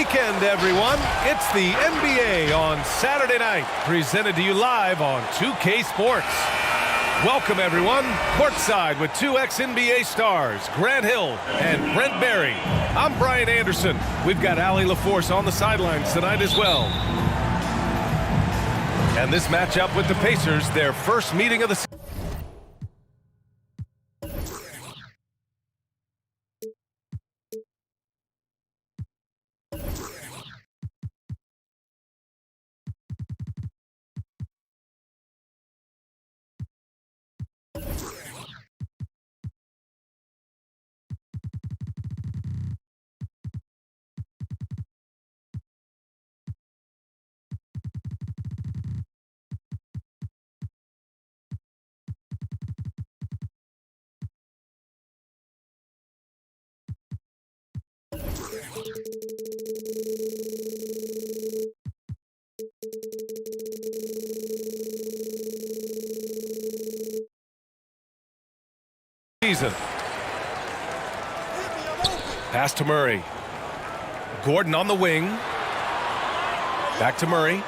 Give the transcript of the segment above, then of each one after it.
weekend, everyone. It's the NBA on Saturday night, presented to you live on 2K Sports. Welcome, everyone. Courtside with two ex-NBA stars, Grant Hill and Brent Barry. I'm Brian Anderson. We've got Allie LaForce on the sidelines tonight as well. And this matchup with the Pacers, their first meeting of the season. Pass to Murray. Gordon on the wing. Back to Murray.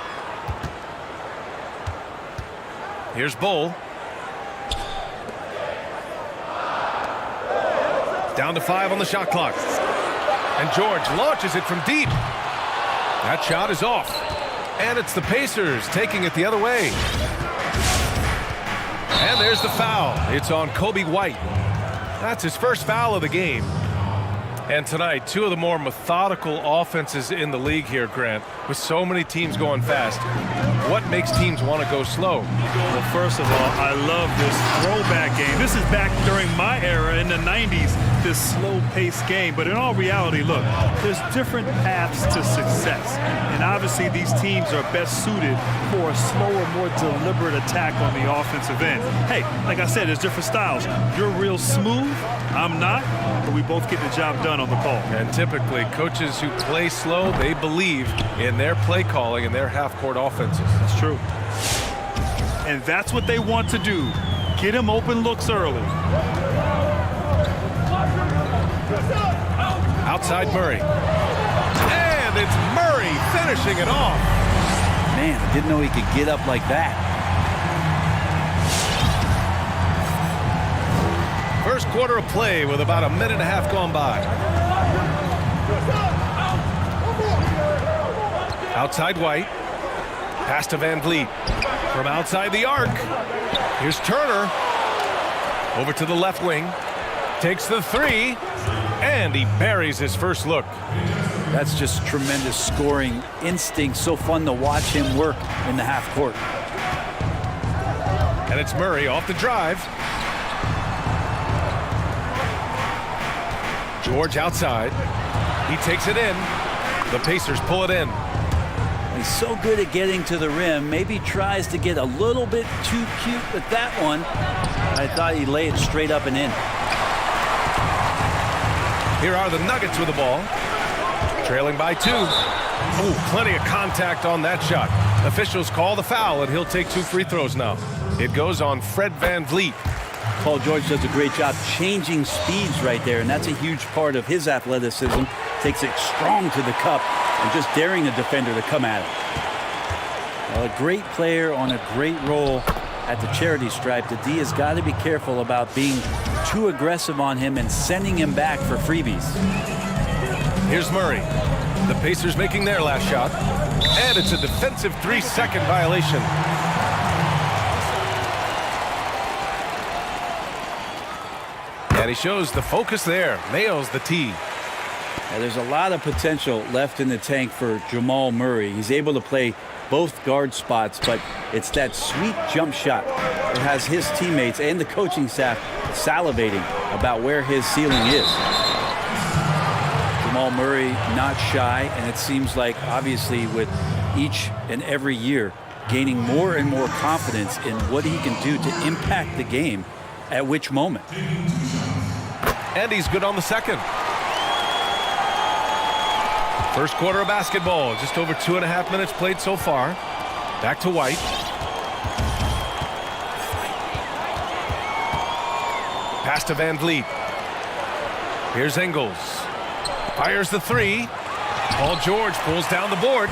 Here's Bull. Down to 5 on the shot clock. And George launches it from deep. That shot is off. And it's the Pacers taking it the other way. And there's the foul. It's on Kobe White. That's his first foul of the game. And tonight, two of the more methodical offenses in the league here, Grant, with so many teams going fast. What makes teams want to go slow? Well, first of all, I love this throwback game. This is back during my era in the 90s, this slow-paced game. But in all reality, look, there's different paths to success. And obviously, these teams are best suited for a slower, more deliberate attack on the offensive end. Hey, like I said, there's different styles. You're real smooth. I'm not. But we both get the job done on the call. And typically, coaches who play slow, they believe in their play calling and their half-court offenses. That's true. And that's what they want to do. Get him open looks early. Outside Murray. And it's Murray finishing it off. Man, I didn't know he could get up like that. First quarter of play with about a minute and a half gone by. Outside White. Pass to Van Vliet. From outside the arc. Here's Turner. Over to the left wing. Takes the three. And he buries his first look. That's just tremendous scoring instinct. So fun to watch him work in the half court. And it's Murray off the drive. George outside. He takes it in. The Pacers pull it in. He's so good at getting to the rim. Maybe tries to get a little bit too cute with that one. I thought he'd lay it straight up and in. Here are the Nuggets with the ball. Trailing by 2. Oh, plenty of contact on that shot. Officials call the foul, and he'll take 2 free throws now. It goes on Fred Van Vliet. Paul George does a great job changing speeds right there, and that's a huge part of his athleticism. Takes it strong to the cup and just daring the defender to come at him. Well, a great player on a great role at the charity stripe. The D has got to be careful about being too aggressive on him and sending him back for freebies. Here's Murray. The Pacers making their last shot. And it's a defensive 3-second violation. And he shows the focus there. Nails the tee. Now, there's a lot of potential left in the tank for Jamal Murray. He's able to play both guard spots, but it's that sweet jump shot that has his teammates and the coaching staff salivating about where his ceiling is. Jamal Murray not shy, and it seems like obviously with each and every year gaining more and more confidence in what he can do to impact the game at which moment. And he's good on the second. First quarter of basketball, just over 2.5 minutes played so far. Back to White. Pass to Van Vliet. Here's Ingles. Fires the three. Paul George pulls down the board.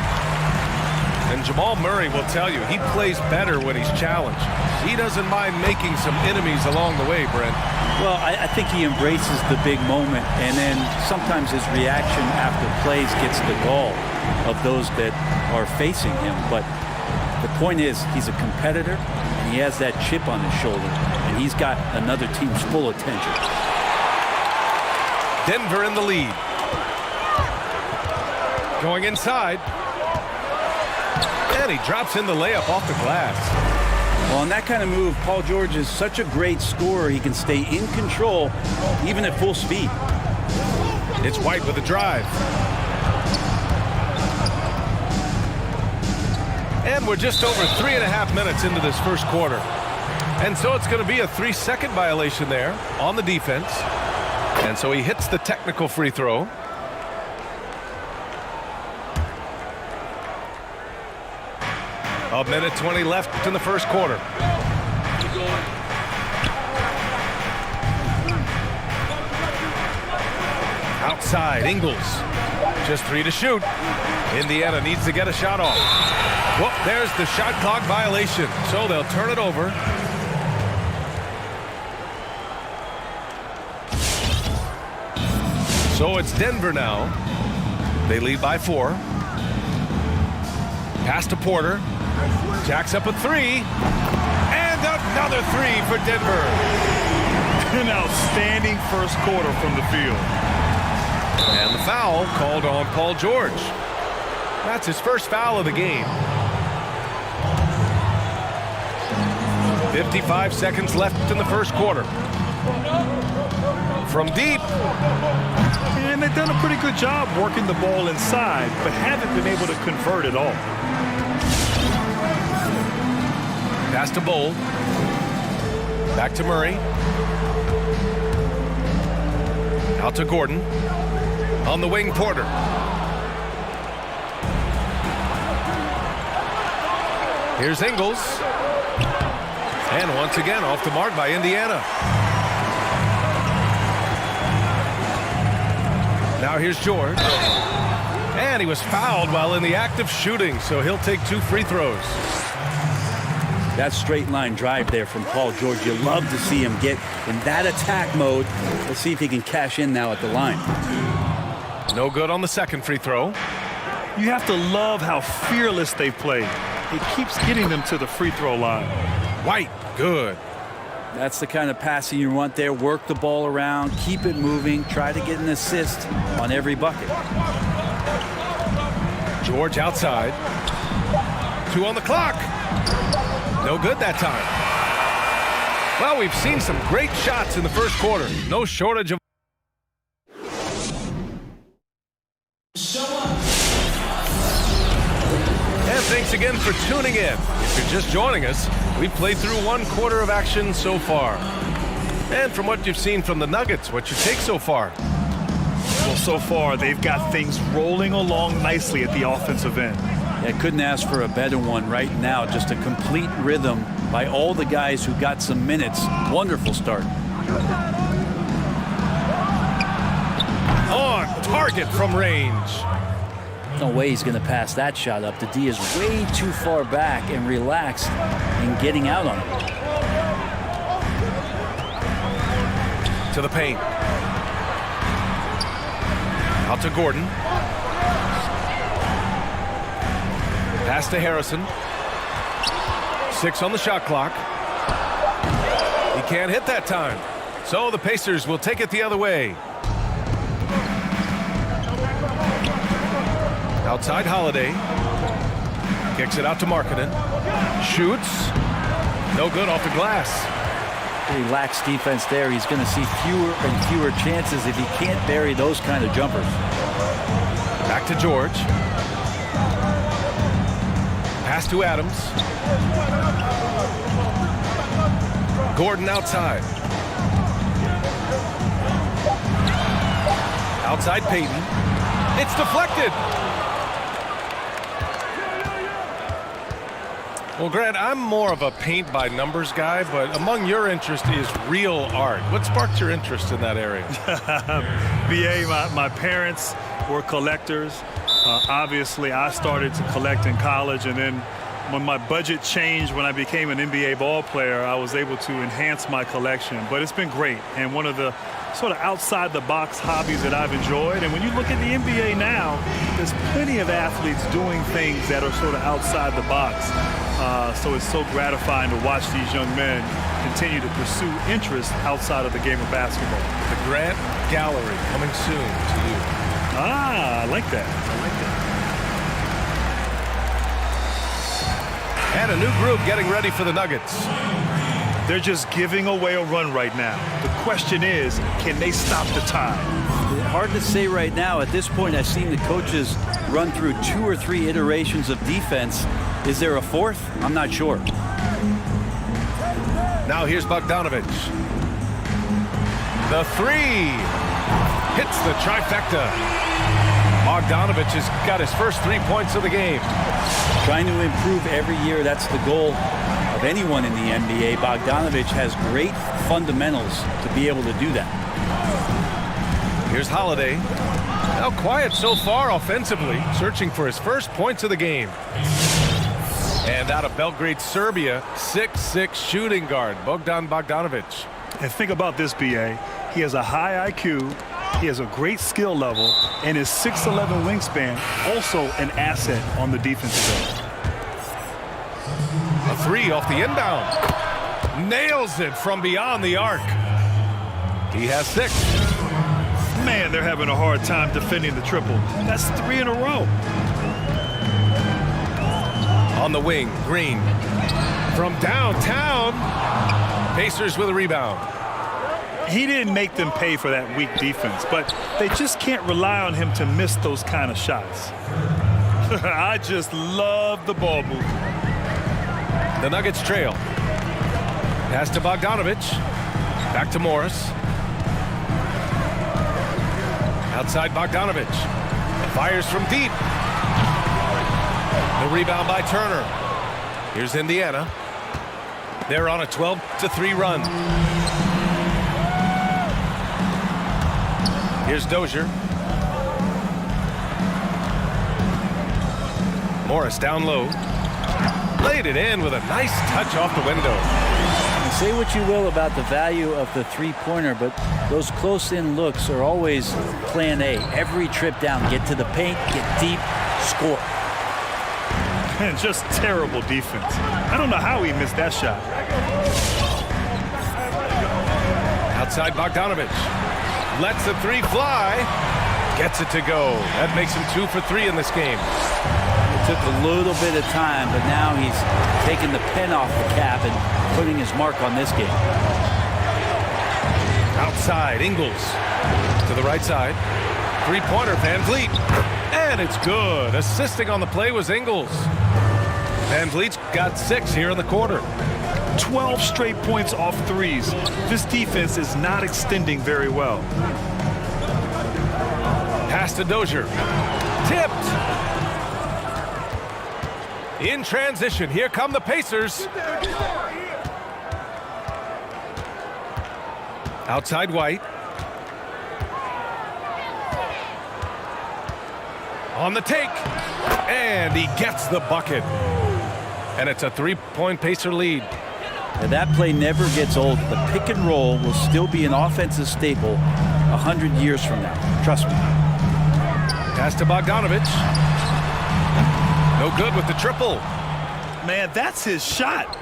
And Jamal Murray will tell you, he plays better when he's challenged. He doesn't mind making some enemies along the way, Brent. Well, I think he embraces the big moment, and then sometimes his reaction after plays gets the gall of those that are facing him. But the point is, he's a competitor, and he has that chip on his shoulder, and he's got another team's full attention. Denver in the lead. Going inside. And he drops in the layup off the glass. Well, on that kind of move, Paul George is such a great scorer. He can stay in control even at full speed. It's White with a drive. And we're just over 3.5 minutes into this first quarter. And so it's going to be a 3-second violation there on the defense. And so he hits the technical free throw. A minute 20 left in the first quarter. Outside, Ingles. Just 3 to shoot. Indiana needs to get a shot off. Well, there's the shot clock violation. So they'll turn it over. So it's Denver now. They lead by 4. Pass to Porter. Jacks up a 3. And another 3 for Denver. An outstanding first quarter from the field. And the foul called on Paul George. That's his first foul of the game. 55 seconds left in the first quarter. From deep. And they've done a pretty good job working the ball inside, but haven't been able to convert at all. Pass to Bowl. Back to Murray. Out to Gordon. On the wing, Porter. Here's Ingles. And once again, off the mark by Indiana. Now here's George. And he was fouled while in the act of shooting, so he'll take 2 free throws. That straight line drive there from Paul George, you love to see him get in that attack mode. Let's see if he can cash in now at the line. No good on the second free throw. You have to love how fearless they play. It keeps getting them to the free throw line. White, good. That's the kind of passing you want there. Work the ball around, keep it moving, try to get an assist on every bucket. George outside. 2 on the clock. No good that time. Well, we've seen some great shots in the first quarter. No shortage of. And thanks again for tuning in. If you're just joining us, we've played through 1 quarter of action so far. And from what you've seen from the Nuggets, what's your take so far? Well, so far, they've got things rolling along nicely at the offensive end. I couldn't ask for a better one right now. Just a complete rhythm by all the guys who got some minutes. Wonderful start. On target from range. No way he's going to pass that shot up. The D is way too far back and relaxed in getting out on it. To the paint. Out to Gordon. Pass to Harrison. 6 on the shot clock. He can't hit that time. So the Pacers will take it the other way. Outside Holiday. Kicks it out to Markkanen. Shoots. No good off the glass. Relaxed defense there. He's going to see fewer and fewer chances if he can't bury those kind of jumpers. Back to George. Pass to Adams. Gordon outside. Outside Payton. It's deflected. Well, Grant, I'm more of a paint by numbers guy, but among your interest is real art. What sparked your interest in that area? BA, my parents were collectors. Obviously, I started to collect in college, and then when my budget changed when I became an NBA ball player, I was able to enhance my collection. But it's been great, and one of the sort of outside-the-box hobbies that I've enjoyed. And when you look at the NBA now, there's plenty of athletes doing things that are sort of outside the box. So it's so gratifying to watch these young men continue to pursue interest outside of the game of basketball. The Grant Gallery coming soon to you. Ah, I like that. I like that. And a new group getting ready for the Nuggets. They're just giving away a run right now. The question is, can they stop the time? Hard to say right now. At this point, I've seen the coaches run through 2 or 3 iterations of defense. Is there a fourth? I'm not sure. Now here's Bogdanovich. The three hits the trifecta. Bogdanovich has got his first 3 points of the game. Trying to improve every year, that's the goal of anyone in the NBA. Bogdanovich has great fundamentals to be able to do that. Here's Holiday. Now quiet so far offensively, searching for his first points of the game. And out of Belgrade, Serbia, 6'6" shooting guard, Bogdan Bogdanovich. And think about this, B.A. He has a high IQ, he has a great skill level, and his 6'11" wingspan also an asset on the defensive end. A three off the inbound. Nails it from beyond the arc. He has 6. Man, they're having a hard time defending the triple. That's 3 in a row. On the wing, Green. From downtown. Pacers with a rebound. He didn't make them pay for that weak defense, but they just can't rely on him to miss those kind of shots. I just love the ball movement. The Nuggets trail. Pass to Bogdanovich. Back to Morris. Outside Bogdanovich. Fires from deep. The rebound by Turner. Here's Indiana. They're on a 12-3 run. Here's Dozier. Morris down low. Laid it in with a nice touch off the window. And say what you will about the value of the three-pointer, but those close-in looks are always plan A. Every trip down, get to the paint, get deep, score. And just terrible defense. I don't know how he missed that shot. Outside Bogdanovich. Lets the three fly. Gets it to go. That makes him 2 for 3 in this game. It took a little bit of time, but now he's taking the pen off the cap and putting his mark on this game. Outside, Ingles. To the right side. Three-pointer, Van Vliet. And it's good. Assisting on the play was Ingles. Van Vliet's got 6 here in the quarter. 12 straight points off threes. This defense is not extending very well. Pass to Dozier. Tipped. In transition, here come the Pacers. Outside White. On the take. And he gets the bucket. And it's a 3-point Pacer lead. Now that play never gets old. The pick and roll will still be an offensive staple 100 years from now. Trust me. Pass to Bogdanovich. No good with the triple. Man, that's his shot.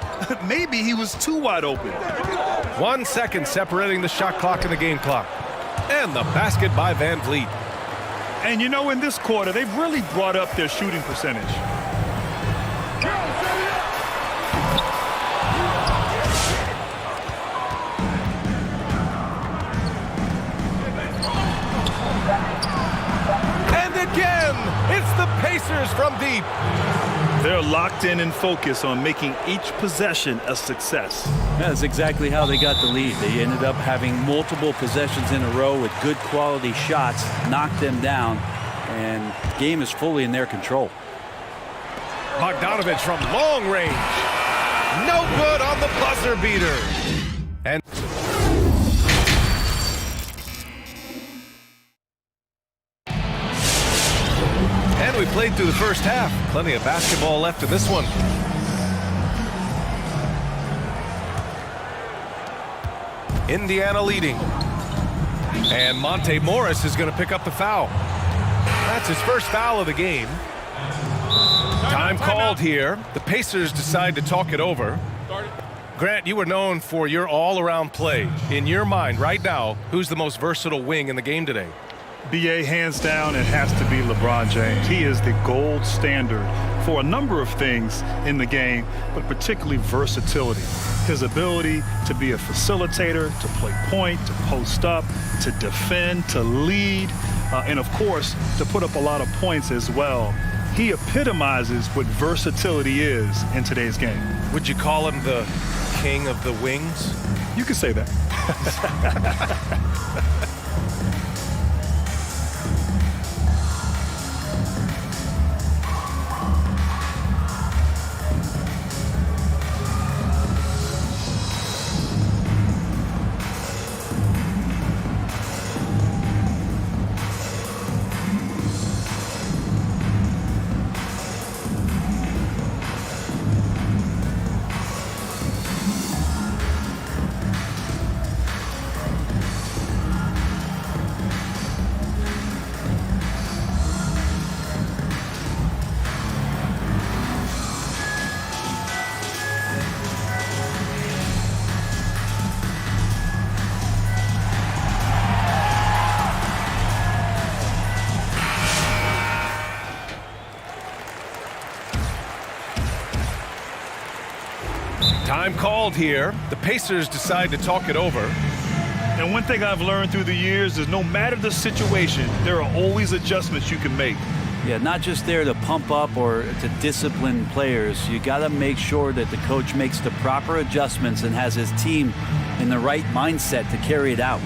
Maybe he was too wide open. 1 second separating the shot clock and the game clock. And the basket by Van Vliet. And you know, in this quarter, they've really brought up their shooting percentage. And again, it's the Pacers from deep. They're locked in and focused on making each possession a success. That's exactly how they got the lead. They ended up having multiple possessions in a row with good quality shots, knocked them down, and the game is fully in their control. Bogdanovich from long range. No good on the buzzer beater. And played through the first half. Plenty of basketball left in this one. Indiana leading. And Monte Morris is going to pick up the foul. That's his first foul of the game. Time called here. The Pacers decide to talk it over. Grant, you were known for your all-around play. In your mind right now, who's the most versatile wing in the game today? BA, hands down, it has to be LeBron James. He is the gold standard for a number of things in the game, but particularly versatility. His ability to be a facilitator, to play point, to post up, to defend, to lead, and of course, to put up a lot of points as well. He epitomizes what versatility is in today's game. Would you call him the king of the wings? You could say that. Time called here. The Pacers decide to talk it over. And one thing I've learned through the years is no matter the situation, there are always adjustments you can make. Yeah, not just there to pump up or to discipline players. You got to make sure that the coach makes the proper adjustments and has his team in the right mindset to carry it out.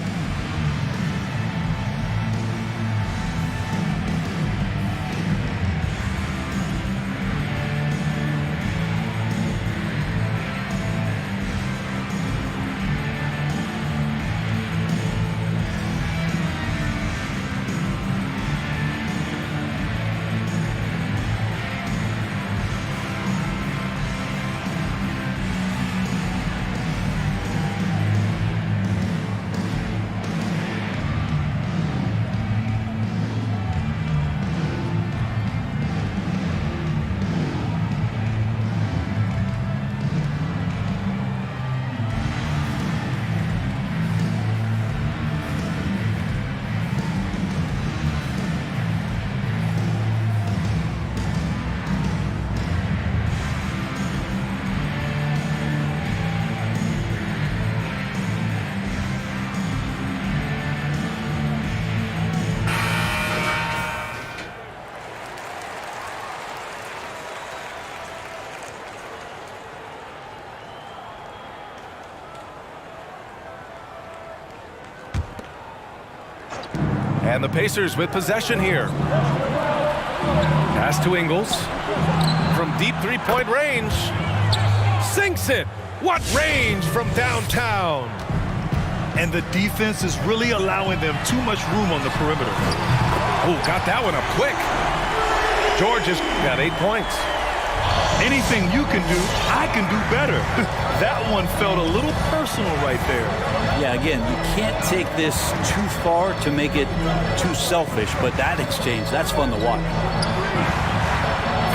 And the Pacers with possession here. Pass to Ingles. From deep three-point range. Sinks it. What range from downtown. And the defense is really allowing them too much room on the perimeter. Oh, got that one up quick. George has got 8 points. Anything you can do, I can do better. That one felt a little personal right there. Yeah, again, you can't take this too far to make it too selfish, but that exchange, that's fun to watch.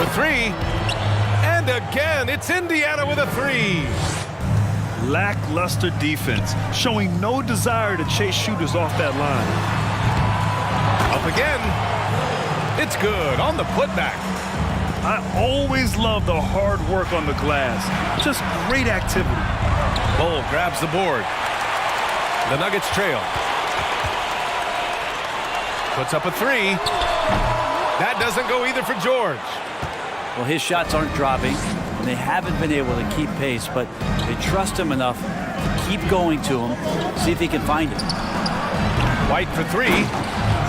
The three. And again, it's Indiana with a three. Lackluster defense, showing no desire to chase shooters off that line. Up again. It's good on the putback. I always love the hard work on the glass. Just great activity. Bull grabs the board. The Nuggets trail. Puts up a three. That doesn't go either for George. Well, his shots aren't dropping. They haven't been able to keep pace, but they trust him enough to keep going to him, see if he can find it. White for three.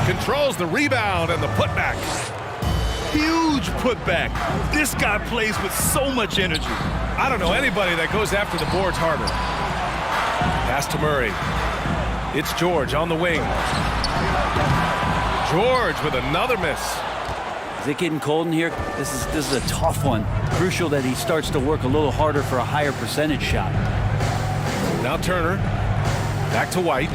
Controls the rebound and the putback. Huge putback. This guy plays with so much energy. I don't know anybody that goes after the boards harder. Pass to Murray. It's George on the wing. George with another miss. Is it getting cold in here? This is a tough one. Crucial that he starts to work a little harder for a higher percentage shot. Now Turner. Back to White.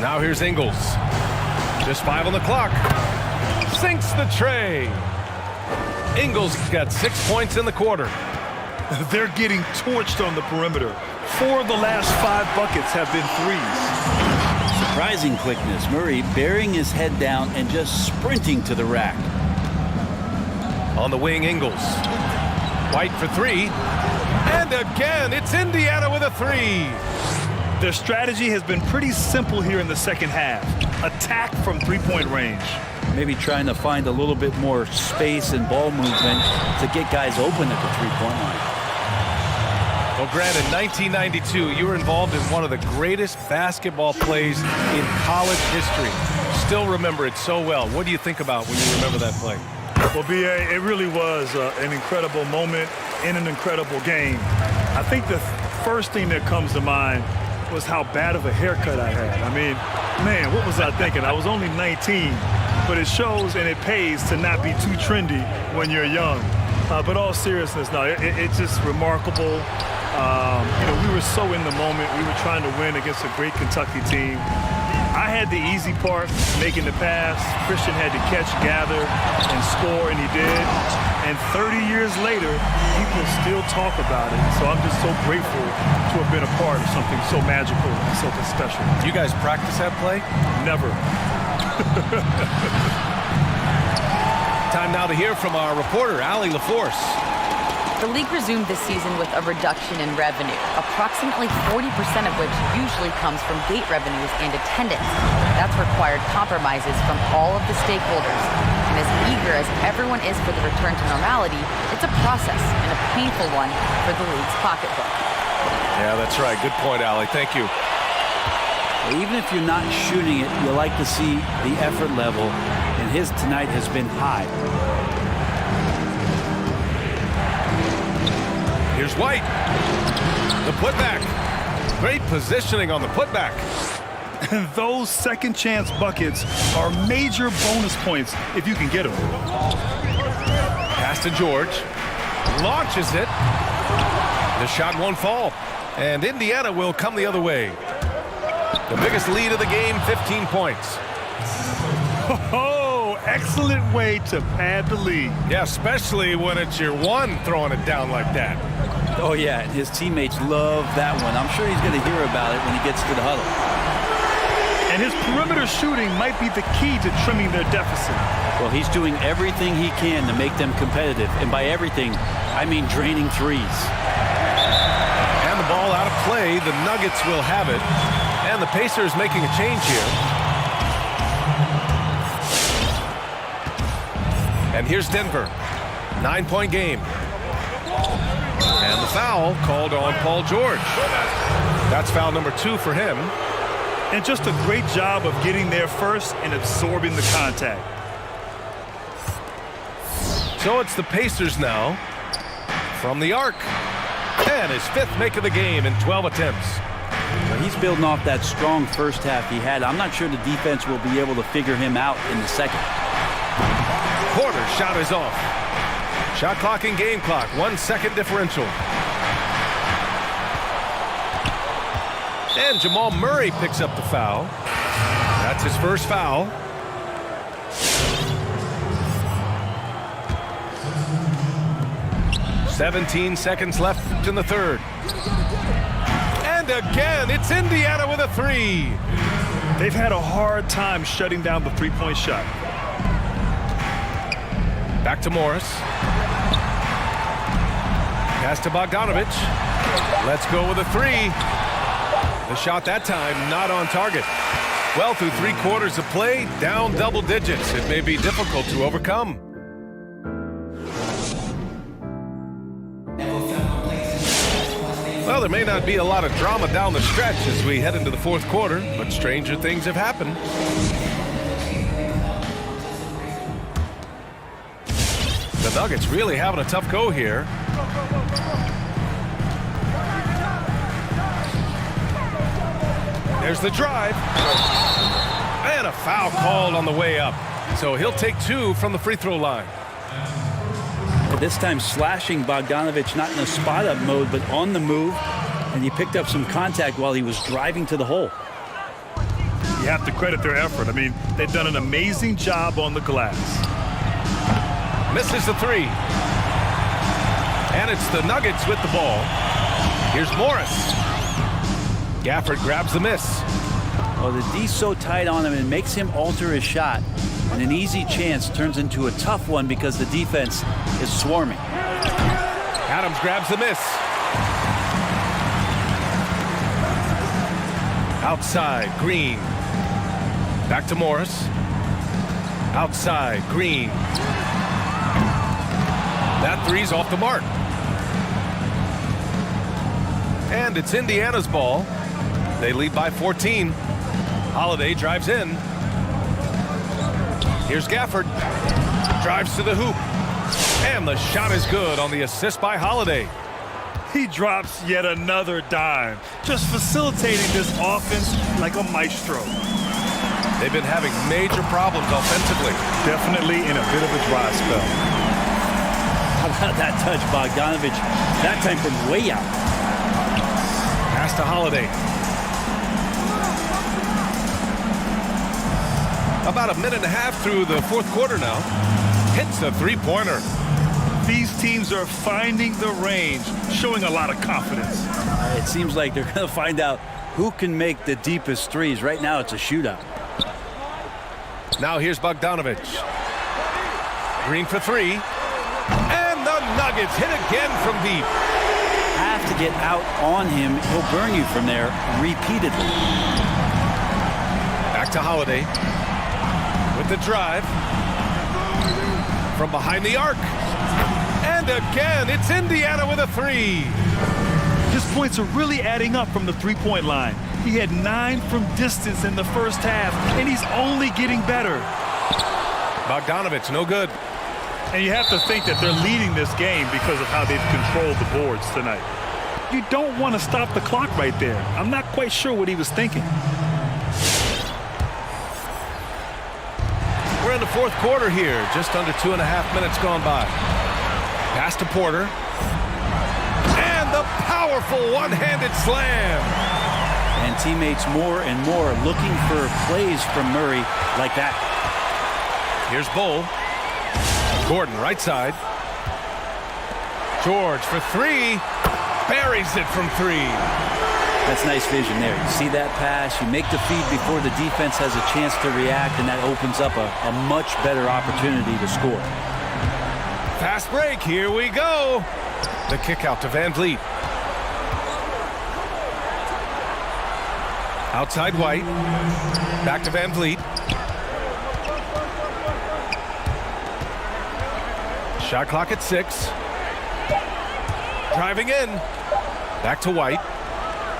Now here's Ingles. Just 5 on the clock. Sinks the tray. Ingles got 6 points in the quarter. They're getting torched on the perimeter. 4 of the last 5 buckets have been threes. Surprising quickness. Murray burying his head down and just sprinting to the rack. On the wing, Ingles. White for 3. And again, it's Indiana with a 3. Their strategy has been pretty simple here in the second half. Attack from three-point range. Maybe trying to find a little bit more space and ball movement to get guys open at the three-point line. Well, Grant, in 1992, you were involved in one of the greatest basketball plays in college history. Still remember it so well. What do you think about when you remember that play? Well, B.A., it really was an incredible moment in an incredible game. I think the first thing that comes to mind was how bad of a haircut I had. I mean, man, what was I thinking? I was only 19, but it shows and it pays to not be too trendy when you're young. But all seriousness, no, it's just remarkable. We were so in the moment. We were trying to win against a great Kentucky team. I had the easy part, making the pass. Christian had to catch, gather, and score, and he did. And 30 years later, people still talk about it. So I'm just so grateful to have been a part of something so magical and something special. Do you guys practice that play? Never. Time now to hear from our reporter, Allie LaForce. The league resumed this season with a reduction in revenue, approximately 40% of which usually comes from gate revenues and attendance. That's required compromises from all of the stakeholders. And as eager as everyone is for the return to normality, it's a process and a painful one for the league's pocketbook. Yeah, that's right. Good point, Allie. Thank you. Even if you're not shooting it, you like to see the effort level, and his tonight has been high. Here's White. The putback. Great positioning on the putback. And those second chance buckets are major bonus points if you can get them. Pass to George. Launches it. The shot won't fall. And Indiana will come the other way. The biggest lead of the game, 15 points. Oh, excellent way to pad the lead. Yeah, especially when it's your one throwing it down like that. Oh, yeah, and his teammates love that one. I'm sure he's going to hear about it when he gets to the huddle. And his perimeter shooting might be the key to trimming their deficit. Well, he's doing everything he can to make them competitive. And by everything, I mean draining threes. And the ball out of play. The Nuggets will have it. And the Pacers making a change here. And here's Denver. 9-point game. And the foul called on Paul George. That's foul number 2 for him. And just a great job of getting there first and absorbing the contact. So it's the Pacers now from the arc. And his 5th make of the game in 12 attempts. Well, he's building off that strong first half he had. I'm not sure the defense will be able to figure him out in the second. Porter's shot is off. Shot clock and game clock. 1 second differential. And Jamal Murray picks up the foul. That's his first foul. "17 seconds left in the third. And again, it's Indiana with a 3. They've had a hard time shutting down the three-point shot. Back to Morris. Pass to Bogdanovich. Let's go with a 3. The shot that time not on target. Well, through 3 quarters of play, down double digits. It may be difficult to overcome. Well, there may not be a lot of drama down the stretch as we head into the 4th quarter, but stranger things have happened. The Nuggets really having a tough go here. There's the drive. And a foul called on the way up. So he'll take 2 from the free throw line. This time slashing Bogdanovic, not in a spot-up mode, but on the move. And he picked up some contact while he was driving to the hole. You have to credit their effort. I mean, they've done an amazing job on the glass. Misses the 3. And it's the Nuggets with the ball. Here's Morris. Gafford grabs the miss. Oh, the D's so tight on him and makes him alter his shot. And an easy chance turns into a tough one because the defense is swarming. Adams grabs the miss. Outside, Green. Back to Morris. Outside, Green. That 3's off the mark. And it's Indiana's ball. They lead by 14. Holiday drives in. Here's Gafford. Drives to the hoop. And the shot is good on the assist by Holiday. He drops yet another dime, just facilitating this offense like a maestro. They've been having major problems offensively. Definitely in a bit of a dry spell. How about that touch, Bogdanovic? That time from way out. Pass to Holiday. About a minute and a half through the fourth quarter now. Hits a three-pointer. These teams are finding the range, showing a lot of confidence. It seems like they're going to find out who can make the deepest threes. Right now, it's a shootout. Now here's Bogdanovic. Green for 3. And the Nuggets hit again from deep. Have to get out on him. He'll burn you from there repeatedly. Back to Holiday. With the drive. From behind the arc. And again, it's Indiana with a 3. His points are really adding up from the three-point line. He had 9 from distance in the first half, and he's only getting better. Bogdanovic, no good. And you have to think that they're leading this game because of how they've controlled the boards tonight. You don't want to stop the clock right there. I'm not quite sure what he was thinking. We're in the fourth quarter here. Just under 2.5 minutes gone by. Pass to Porter. And the powerful one-handed slam. And teammates more and more looking for plays from Murray like that. Here's Bull. Gordon, right side. George for 3. Buries it from 3. That's nice vision there. You see that pass, you make the feed before the defense has a chance to react, and that opens up a much better opportunity to score. Fast break, here we go. The kick out to Van Vliet. Outside White. Back to Van Vliet. Shot clock at 6. Driving in. Back to White.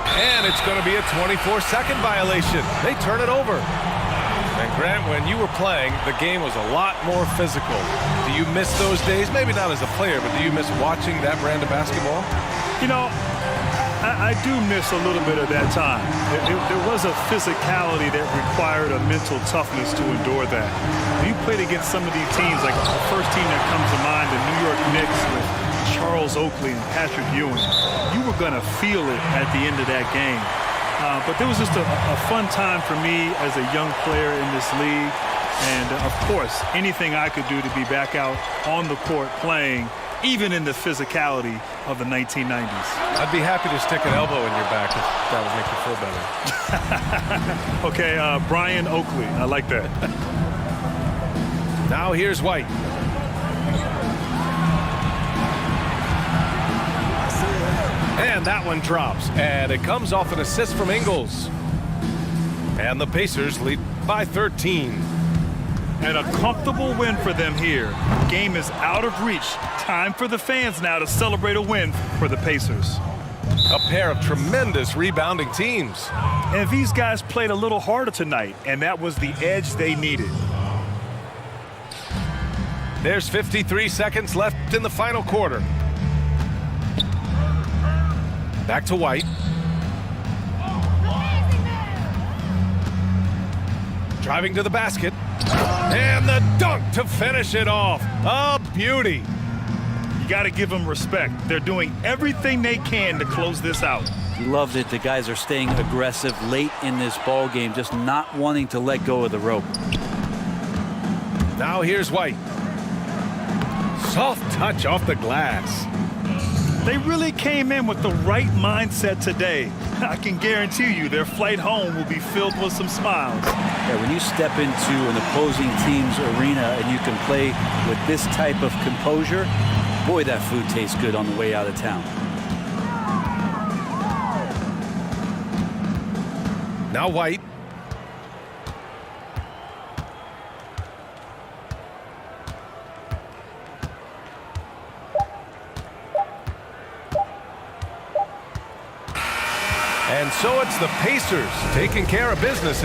And it's going to be a 24-second violation. They turn it over. And Grant, when you were playing, the game was a lot more physical. Do you miss those days? Maybe not as a player, but do you miss watching that brand of basketball? You know, I do miss a little bit of that time. There was a physicality that required a mental toughness to endure that. When you played against some of these teams, like the first team that comes to mind, the New York Knicks with Charles Oakley and Patrick Ewing, you were going to feel it at the end of that game. But there was just a fun time for me as a young player in this league. And, of course, anything I could do to be back out on the court playing, even in the physicality of the 1990s. I'd be happy to stick an elbow in your back if that would make you feel better. Okay, Brian Oakley. I like that. Now here's White. And that one drops, and it comes off an assist from Ingles. And the Pacers lead by 13. And a comfortable win for them here. Game is out of reach. Time for the fans now to celebrate a win for the Pacers. A pair of tremendous rebounding teams. And these guys played a little harder tonight, and that was the edge they needed. There's 53 seconds left in the final quarter. Back to White. Driving to the basket. And the dunk to finish it off. A beauty. You got to give them respect. They're doing everything they can to close this out. You love that the guys are staying aggressive late in this ball game, just not wanting to let go of the rope. Now here's White. Soft touch off the glass. They really came in with the right mindset today. I can guarantee you their flight home will be filled with some smiles. Yeah, when you step into an opposing team's arena and you can play with this type of composure, boy, that food tastes good on the way out of town. Now White. And so it's the Pacers taking care of business.